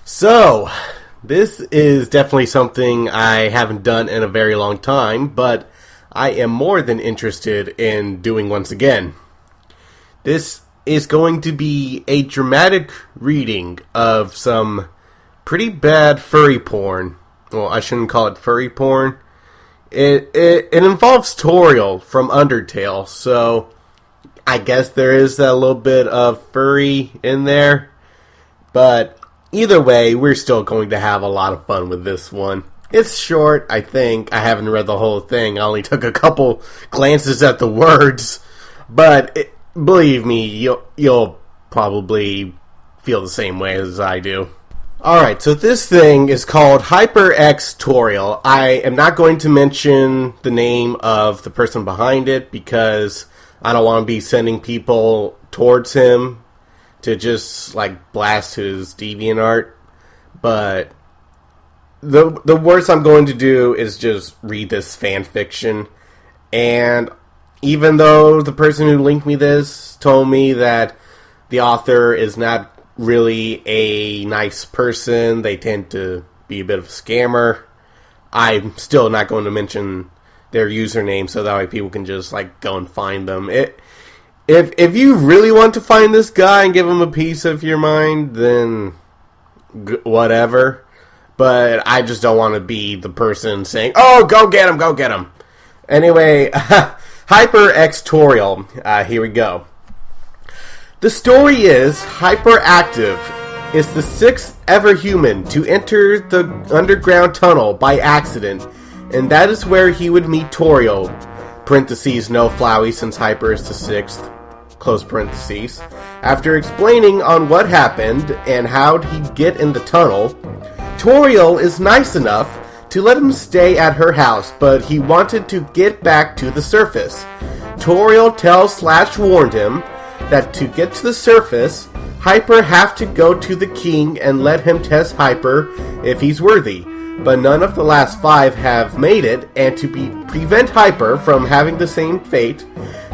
So, this is definitely something I haven't done in a very long time, but I am more than interested in doing once again. This is going to be a dramatic reading of some pretty bad furry porn. Well, I shouldn't call it furry porn. It involves Toriel from Undertale, so I guess there is a little bit of furry in there. But either way, we're still going to have a lot of fun with this one. It's short, I think. I haven't read the whole thing. I only took a couple glances at the words. But believe me, you'll probably feel the same way as I do. Alright, so this thing is called HyperX Toriel. I am not going to mention the name of the person behind it because I don't want to be sending people towards him to just, blast his DeviantArt. But the worst I'm going to do is just read this fanfiction. And even though the person who linked me this told me that the author is not really a nice person, they tend to be a bit of a scammer, I'm still not going to mention their username so that way people can just go and find them. If you really want to find this guy and give him a piece of your mind, then whatever. But I just don't want to be the person saying, "Oh, go get him, go get him." Anyway, HyperX Toriel. Here we go. The story is Hyperactive is the 6th ever human to enter the underground tunnel by accident, and that is where he would meet Toriel. Parentheses, no Flowey since Hyper is the 6th. Close parentheses. After explaining on what happened and how'd he get in the tunnel, Toriel is nice enough to let him stay at her house, but he wanted to get back to the surface. Toriel warned him that to get to the surface, Hyper have to go to the king and let him test Hyper if he's worthy. But none of the last 5 have made it, and to prevent Hyper from having the same fate,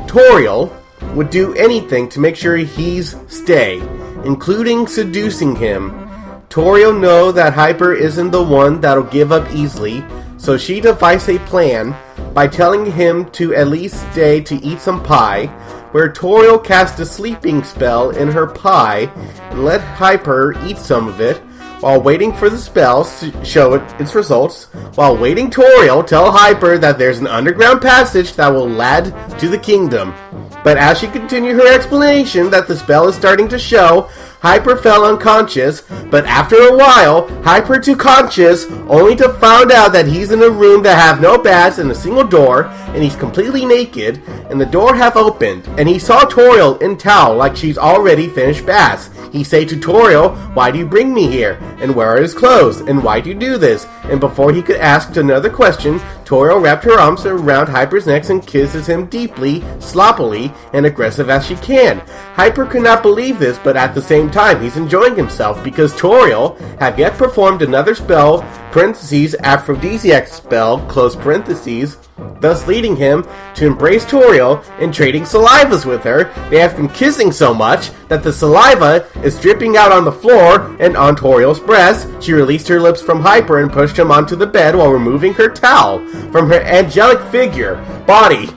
Toriel would do anything to make sure he's stay, including seducing him. Toriel know that Hyper isn't the one that'll give up easily, so she devised a plan by telling him to at least stay to eat some pie, where Toriel cast a sleeping spell in her pie and let Hyper eat some of it while waiting for the spell to show its results. While waiting, Toriel tell Hyper that there's an underground passage that will lead to the kingdom. But as she continued her explanation that the spell is starting to show, Hyper fell unconscious, but after a while, Hyper to conscious, only to find out that he's in a room that have no beds and a single door, and he's completely naked, and the door half opened, and he saw Toriel in towel like she's already finished baths. He say to Toriel, "Why do you bring me here? And where are his clothes? And why do you do this?" And before he could ask another question, Toriel wrapped her arms around Hyper's neck and kisses him deeply, sloppily, and aggressive as she can. Hyper could not believe this, but at the same time, he's enjoying himself because Toriel have yet performed another spell, parentheses, aphrodisiac spell, close parentheses, thus leading him to embrace Toriel and trading salivas with her. They have been kissing so much that the saliva is dripping out on the floor and on Toriel's breast. She released her lips from Hyper and pushed him onto the bed while removing her towel from her angelic body,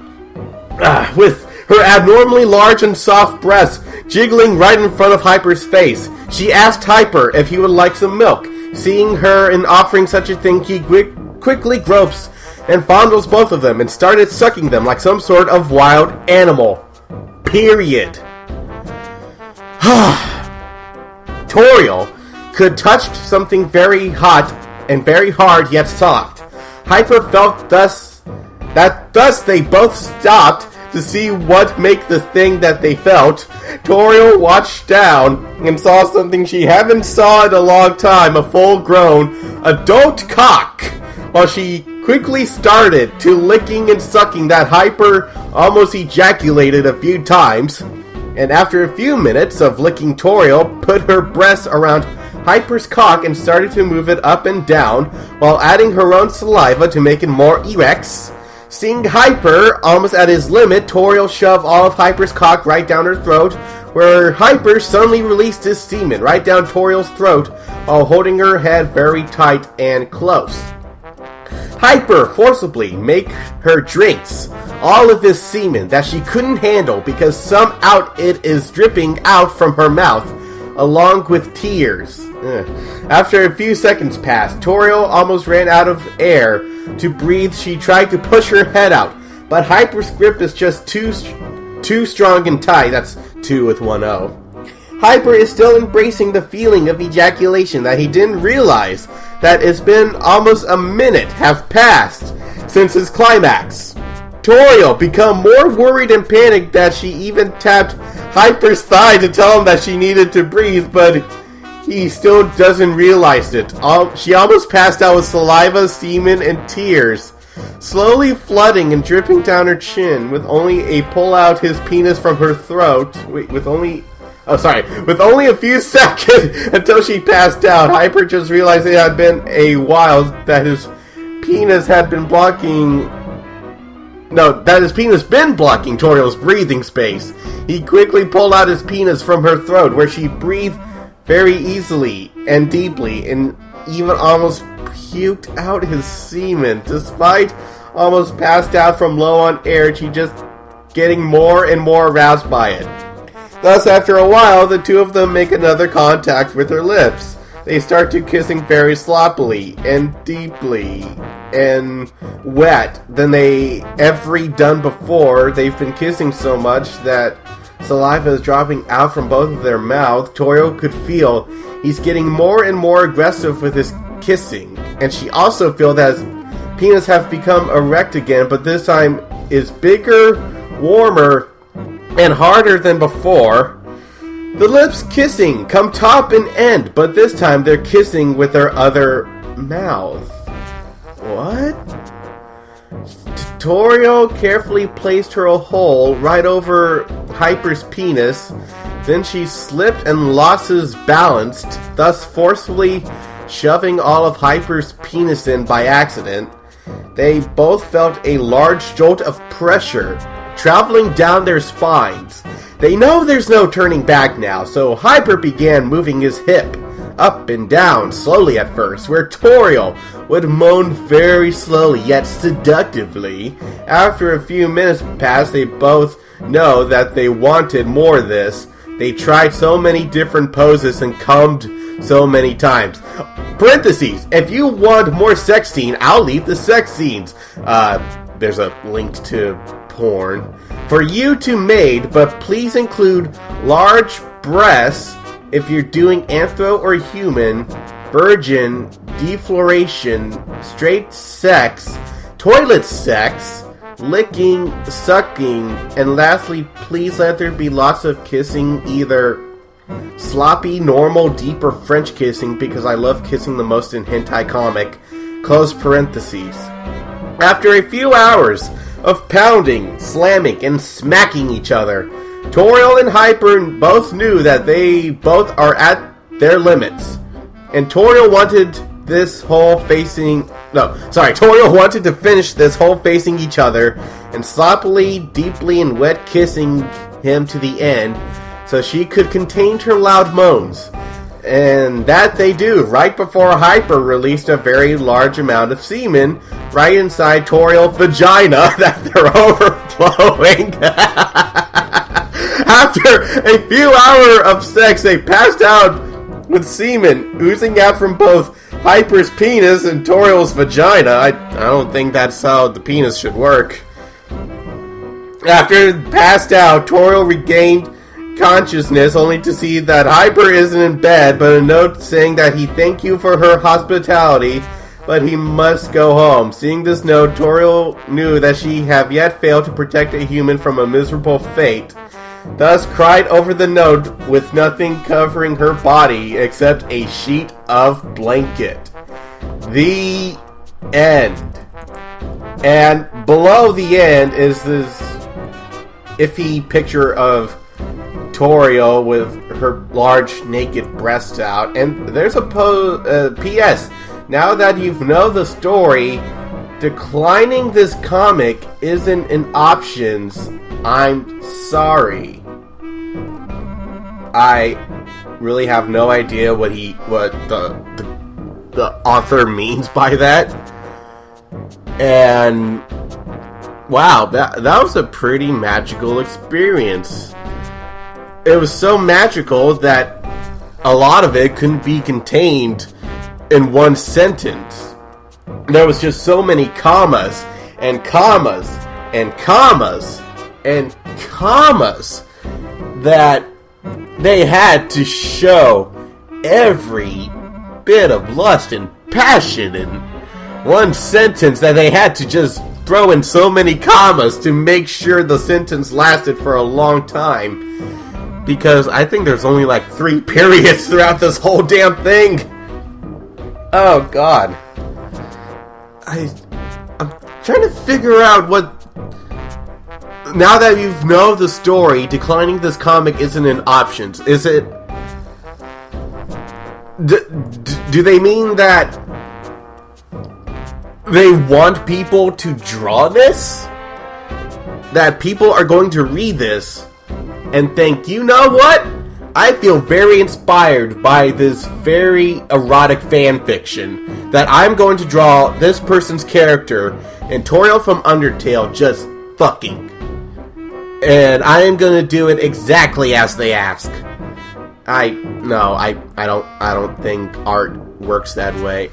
with her abnormally large and soft breasts jiggling right in front of Hyper's face. She asked Hyper if he would like some milk. Seeing her and offering such a thing, he quickly gropes and fondles both of them and started sucking them like some sort of wild animal. Period. Toriel could touch something very hot and very hard yet soft. Hyper felt thus they both stopped to see what make the thing that they felt. Toriel watched down and saw something she haven't saw in a long time, a full-grown adult cock, while she quickly started to licking and sucking that Hyper almost ejaculated a few times. And after a few minutes of licking, Toriel put her breasts around Hyper's cock and started to move it up and down while adding her own saliva to make it more erect. Seeing Hyper almost at his limit, Toriel shoved all of Hyper's cock right down her throat, where Hyper suddenly released his semen right down Toriel's throat while holding her head very tight and close. Hyper forcibly make her drinks all of this semen that she couldn't handle because somehow it is dripping out from her mouth, along with tears. After a few seconds passed, Toriel almost ran out of air to breathe. She tried to push her head out, but Hyper's grip is just too strong and tight. That's 2 with 1 O. Hyper is still embracing the feeling of ejaculation that he didn't realize that it's been almost a minute have passed since his climax. Toriel become more worried and panicked that she even tapped Hyper's thigh to tell him that she needed to breathe, but he still doesn't realize it. She almost passed out with saliva, semen, and tears, slowly flooding and dripping down her chin, with only a pull out his penis from her throat. With only a few seconds until she passed out. Hyper just realized it had been a while that his penis had been blocking... that his penis been blocking Toriel's breathing space. He quickly pulled out his penis from her throat, where she breathed very easily and deeply, and even almost puked out his semen. Despite almost passed out from low on air, she just getting more and more aroused by it. Thus, after a while, the two of them make another contact with their lips. They start to kissing very sloppily and deeply and wet than they ever done before. They've been kissing so much that saliva is dropping out from both of their mouths. Toriel could feel he's getting more and more aggressive with his kissing, and she also feels that his penis have become erect again, but this time is bigger, warmer, and harder than before. The lips kissing come top and end, but this time they're kissing with their other mouth. What? Toriel carefully placed her hole right over Hyper's penis. Then she slipped and lost his balance, thus forcefully shoving all of Hyper's penis in by accident. They both felt a large jolt of pressure traveling down their spines. They know there's no turning back now, so Hyper began moving his hip up and down, slowly at first, where Toriel would moan very slowly yet seductively. After a few minutes passed, they both know that they wanted more of this. They tried so many different poses and cummed so many times. Parentheses, if you want more sex scene, I'll leave the sex scenes. There's a link to porn for you to made, but please include large breasts if you're doing anthro or human, virgin, defloration, straight sex, toilet sex, licking, sucking, and lastly, please let there be lots of kissing, either sloppy, normal, deep, or French kissing, because I love kissing the most in hentai comic. Close parentheses. After a few hours of pounding, slamming, and smacking each other, Toriel and Hyper both knew that they both are at their limits. And Toriel wanted Toriel wanted to finish this whole facing each other and sloppily, deeply, and wet kissing him to the end so she could contain her loud moans. And that they do, right before Hyper released a very large amount of semen right inside Toriel's vagina that they're overflowing. After a few hours of sex, they passed out with semen oozing out from both Hyper's penis and Toriel's vagina. I don't think that's how the penis should work. After it passed out, Toriel regained consciousness only to see that Hyper isn't in bed, but a note saying that he thanked you for her hospitality, but he must go home. Seeing this note, Toriel knew that she have yet failed to protect a human from a miserable fate, thus cried over the note with nothing covering her body except a sheet of blanket. The end. And below the end is this iffy picture of Toriel with her large naked breasts out, and there's a P.S. Now that you know the story, declining this comic isn't an option. I'm sorry. I really have no idea what the author means by that. And wow, that was a pretty magical experience. It was so magical that a lot of it couldn't be contained in one sentence. There was just so many commas and commas and commas and commas that they had to show every bit of lust and passion in one sentence, that they had to just throw in so many commas to make sure the sentence lasted for a long time. Because I think there's only like 3 periods throughout this whole damn thing. Oh god. I'm trying to figure out what... Now that you know the story, declining this comic isn't an option. Is it... Do they mean that they want people to draw this? That people are going to read this and think, you know what? I feel very inspired by this very erotic fan fiction, that I'm going to draw this person's character and Toriel from Undertale just fucking. And I am going to do it exactly as they ask. I don't think art works that way.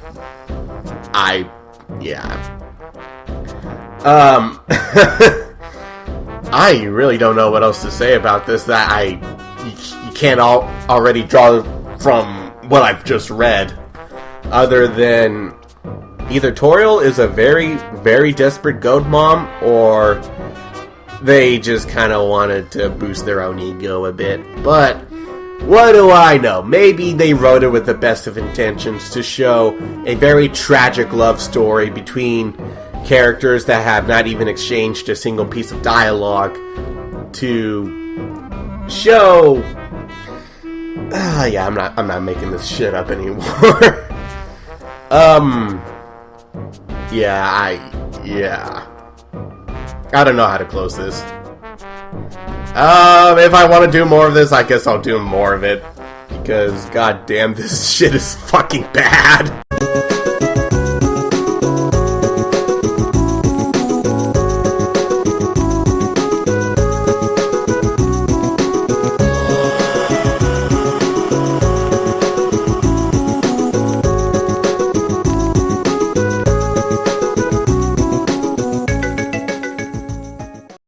I really don't know what else to say about this that you can't already draw from what I've just read. Other than either Toriel is a very, very desperate goat mom, or they just kind of wanted to boost their own ego a bit. But what do I know? Maybe they wrote it with the best of intentions to show a very tragic love story between characters that have not even exchanged a single piece of dialogue, to show... I'm not making this shit up anymore. I don't know how to close this. If I want to do more of this, I guess I'll do more of it. Because, goddamn, this shit is fucking bad.